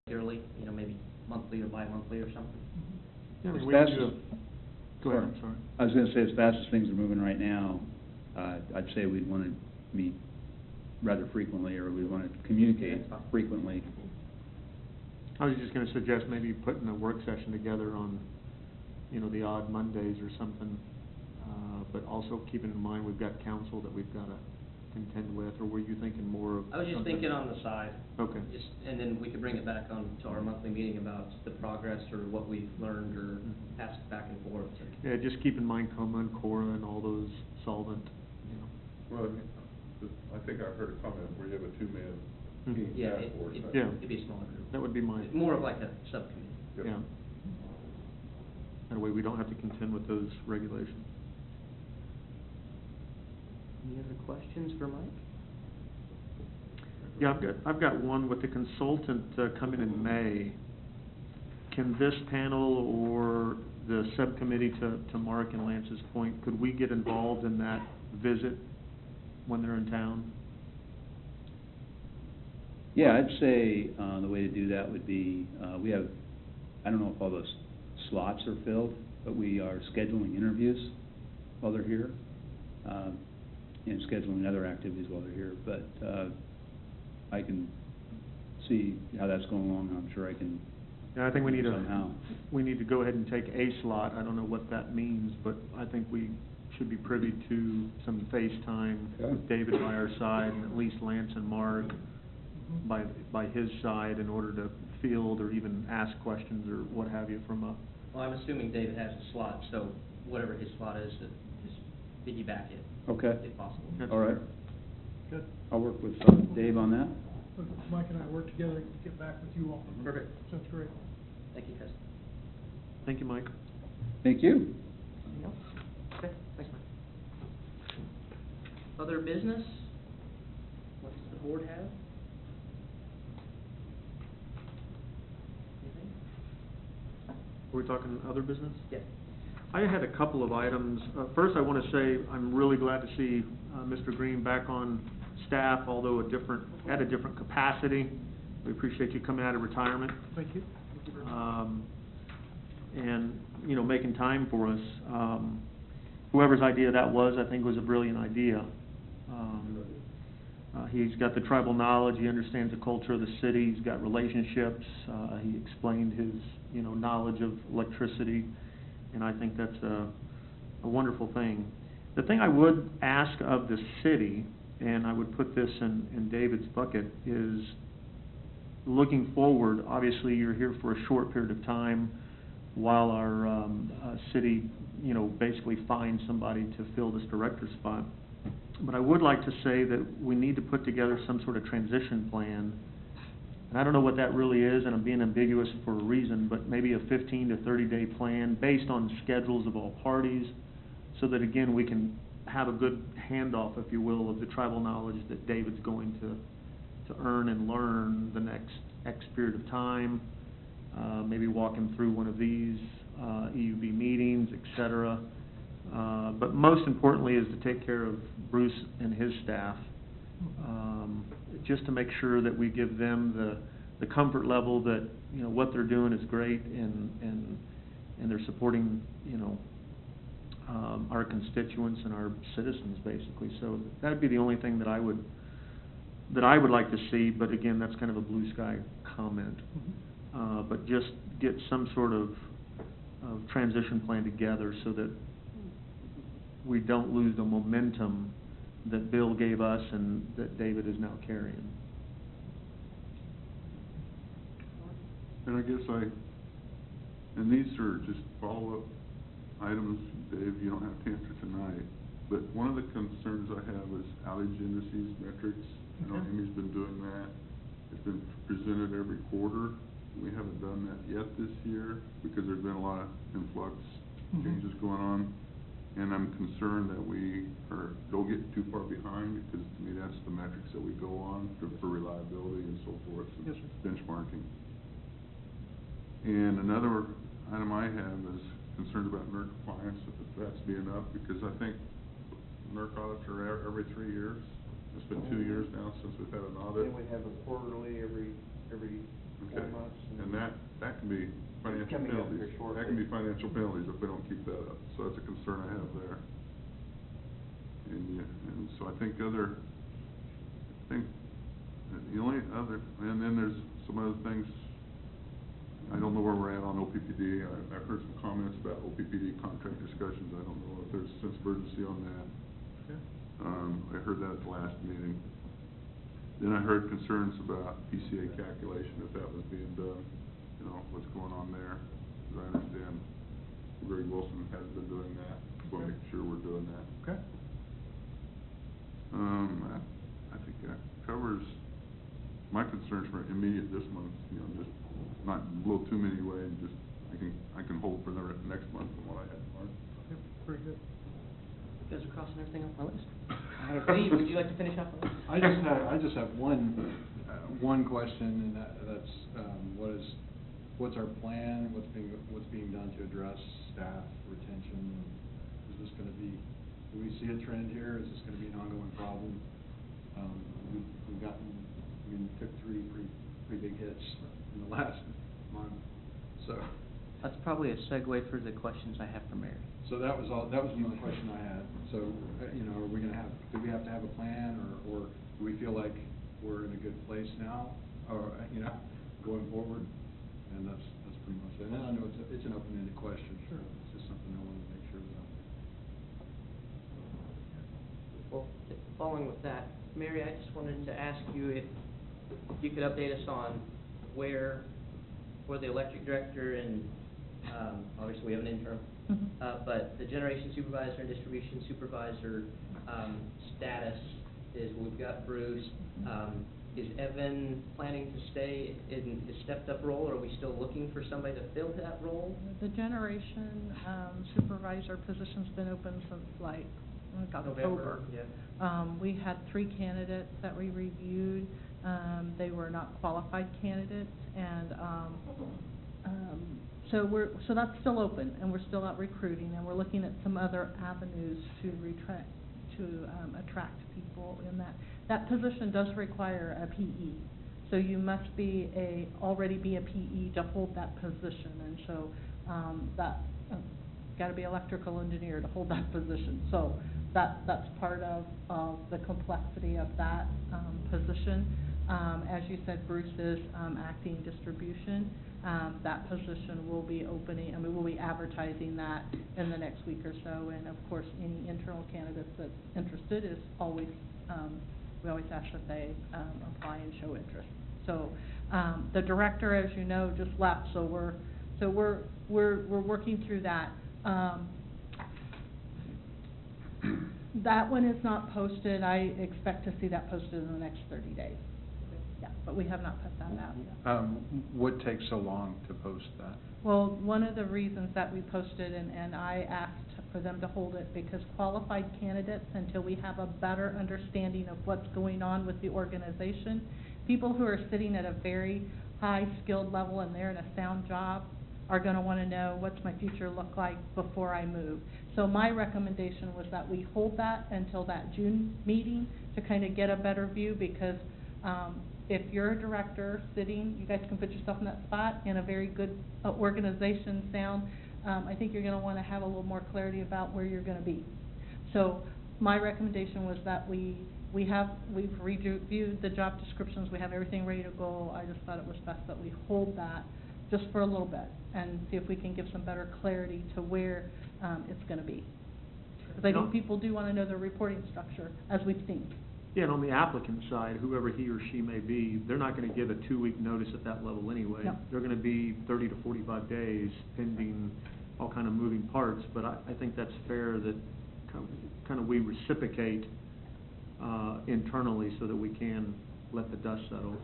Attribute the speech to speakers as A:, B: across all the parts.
A: yearly, you know, maybe monthly or bi-monthly or something.
B: Yeah,
C: As
B: we
C: fast
B: do.
C: as-
B: Go ahead, I'm sorry.
C: I was gonna say, as fast as things are moving right now, I'd say we'd wanna meet rather frequently, or we wanna communicate frequently.
B: I was just gonna suggest maybe putting a work session together on, you know, the odd Mondays or something, but also keeping in mind we've got council that we've gotta contend with, or were you thinking more of
A: I was just
B: something?
A: thinking on the side.
B: Okay.
A: Just, and then we could bring it back on to our monthly meeting about the progress or what we've learned or pass it back and forth.
B: Yeah, just keep in mind Coma and Cora and all those solvent, you know.
D: Well, I think I heard a comment where you have a two-man
B: Mhm.
A: Yeah,
D: task force.
B: Yeah.
A: it'd be a smaller group.
B: That would be my.
A: More of like a subcommittee.
D: Yep.
B: Yeah. That way we don't have to contend with those regulations.
A: Any other questions for Mike?
B: Yeah, I've got one with the consultant coming in May. Can this panel or the subcommittee, to Mark and Lance's point, could we get involved in that visit when they're in town?
C: Yeah, I'd say, the way to do that would be, we have, I don't know if all those slots are filled, but we are scheduling interviews while they're here, and scheduling other activities while they're here, but, I can see how that's going along, I'm sure I can.
B: Yeah, I think we need
C: somehow.
B: we need to go ahead and take a slot. I don't know what that means, but I think we should be privy to some FaceTime
C: Okay.
B: with David by our side, and at least Lance and Mark by his side, in order to field or even ask questions or what have you from a.
A: Well, I'm assuming David has a slot, so whatever his slot is, to just piggyback it.
C: Okay.
A: If possible.
B: That's
C: All right.
B: fair.
E: Good.
C: I'll work with Dave on that.
E: Mike and I work together and get back with you all.
A: Perfect.
E: Sounds great.
A: Thank you, Chris.
B: Thank you, Mike.
C: Thank you.
A: Anything else? Okay, thanks, Mike. Other business? What does the board have? Anything?
B: Are we talking other business?
A: Yeah.
B: I had a couple of items. First, I want to say I'm really glad to see Mr. Green back on staff, although at a different capacity. We appreciate you coming out of retirement.
E: Thank you. Thank you very much.
B: And, you know, making time for us. Whoever's idea that was, I think, was a brilliant idea. He's got the tribal knowledge, he understands the culture of the city, he's got relationships, he explained his, you know, knowledge of electricity, and I think that's a wonderful thing. The thing I would ask of the city, and I would put this in David's bucket, is looking forward. Obviously, you're here for a short period of time while our city, you know, basically finds somebody to fill this director spot. But I would like to say that we need to put together some sort of transition plan. And I don't know what that really is, and I'm being ambiguous for a reason, but maybe a 15 to 30-day plan based on schedules of all parties, so that, again, we can have a good handoff, if you will, of the tribal knowledge that David's going to earn and learn the next X period of time. Maybe walk him through one of these EUB meetings, etc. But most importantly is to take care of Bruce and his staff, just to make sure that we give them the comfort level that, you know, what they're doing is great, and they're supporting, you know, our constituents and our citizens, basically. So that'd be the only thing that I would like to see. But again, that's kind of a blue sky comment. But just get some sort of transition plan together so that we don't lose the momentum that Bill gave us and that David is now carrying.
D: And I guess and these are just follow-up items, Dave, you don't have to answer tonight, but one of the concerns I have is outage indices, metrics. I know
E: Okay.
D: Amy's been doing that. It's been presented every quarter. We haven't done that yet this year because there's been a lot of influx changes going on. And I'm concerned that we don't get too far behind, because to me that's the metrics that we go on for reliability and so forth, and
E: Yes, sir.
D: benchmarking. And another item I have is concerned about NERC compliance, if that's being up, because I think NERC audits are every 3 years. It's been 2 years now since we've had an audit.
F: Then we have a quarterly every 4
D: Okay.
F: months.
D: can be financial
F: Coming up
D: penalties.
F: here shortly.
D: That can be financial penalties if we don't keep that up, so that's a concern I have there. And so I think the only other, and then there's some other things, I don't know where we're at on OPPD. I've heard some comments about OPPD contract discussions. I don't know if there's a sense of urgency on that.
E: Okay.
D: I heard that at the last meeting. Then I heard concerns about PCA calculation, if that was being done, you know, what's going on there. As I understand, Greg Wilson has been doing that, so we'll make sure we're doing that.
E: Okay.
D: I think that covers my concerns for immediate this month, you know, just not blow too many away, and just, I can hold for the next month from what I had in March.
E: Okay, very good.
A: You guys are crossing everything off my list. Steve, would you like to finish off the list?
G: I just have one question, and that's, what's our plan, what's being done to address staff retention? Is this gonna be, do we see a trend here, is this gonna be an ongoing problem? We've gotten, I mean, took three pretty big hits in the last month, so.
A: That's probably a segue for the questions I have for Mary.
G: So that was the only question I had. So, you know, do we have to have a plan, or do we feel like we're in a good place now, or, you know, going forward? And that's pretty much it. And I know it's an open-ended question.
E: Sure.
G: It's just something I wanted to make sure about.
A: Well, following with that, Mary, I just wanted to ask you if you could update us on where the electric director and, obviously we have an interim, but the generation supervisor and distribution supervisor, status is, we've got Bruce. Is Evan planning to stay in his stepped-up role, or are we still looking for somebody to fill that role?
H: The generation supervisor position's been open since like October.
A: November, yeah.
H: We had 3 candidates that we reviewed. They were not qualified candidates, and so that's still open, and we're still out recruiting, and we're looking at some other avenues to attract people in that. That position does require a PE, so you must already be a PE to hold that position, and so got to be electrical engineer to hold that position. So that's part of the complexity of that position. As you said, Bruce is acting distribution. That position will be opening, I mean, we'll be advertising that in the next week or so, and of course, any internal candidates that's interested is always, we always ask that they apply and show interest. So the director, as you know, just left, so we're working through that. That one is not posted. I expect to see that posted in the next 30 days. Yeah, but we have not put that out yet.
G: What takes so long to post that?
H: Well, one of the reasons that we posted, and I asked for them to hold it, because qualified candidates, until we have a better understanding of what's going on with the organization, people who are sitting at a very high skilled level and they're in a sound job are going to want to know, what's my future look like before I move. So my recommendation was that we hold that until that June meeting to kind of get a better view, because if you're a director sitting, you guys can put yourself in that spot in a very good organization, sound, I think you're going to want to have a little more clarity about where you're going to be. So my recommendation was that we've reviewed the job descriptions, we have everything ready to go. I just thought it was best that we hold that just for a little bit and see if we can give some better clarity to where it's going to be. Because I think people do want to know their reporting structure, as we've seen.
B: Yeah, and on the applicant side, whoever he or she may be, they're not going to give a 2-week notice at that level anyway.
H: No.
B: They're going to be 30 to 45 days pending all kind of moving parts, but I think that's fair that kind of we reciprocate internally so that we can let the dust settle.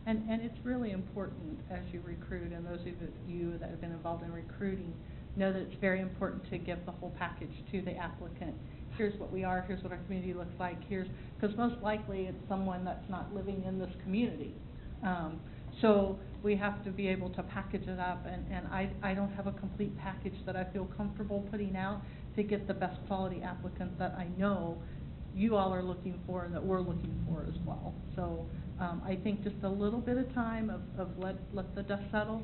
H: And it's really important as you recruit, and those of you that have been involved in recruiting know that it's very important to give the whole package to the applicant. Here's what we are, here's what our community looks like, because most likely it's someone that's not living in this community. So we have to be able to package it up, and I don't have a complete package that I feel comfortable putting out to get the best quality applicant that I know you all are looking for and that we're looking for as well. So I think just a little bit of time of let the dust settle.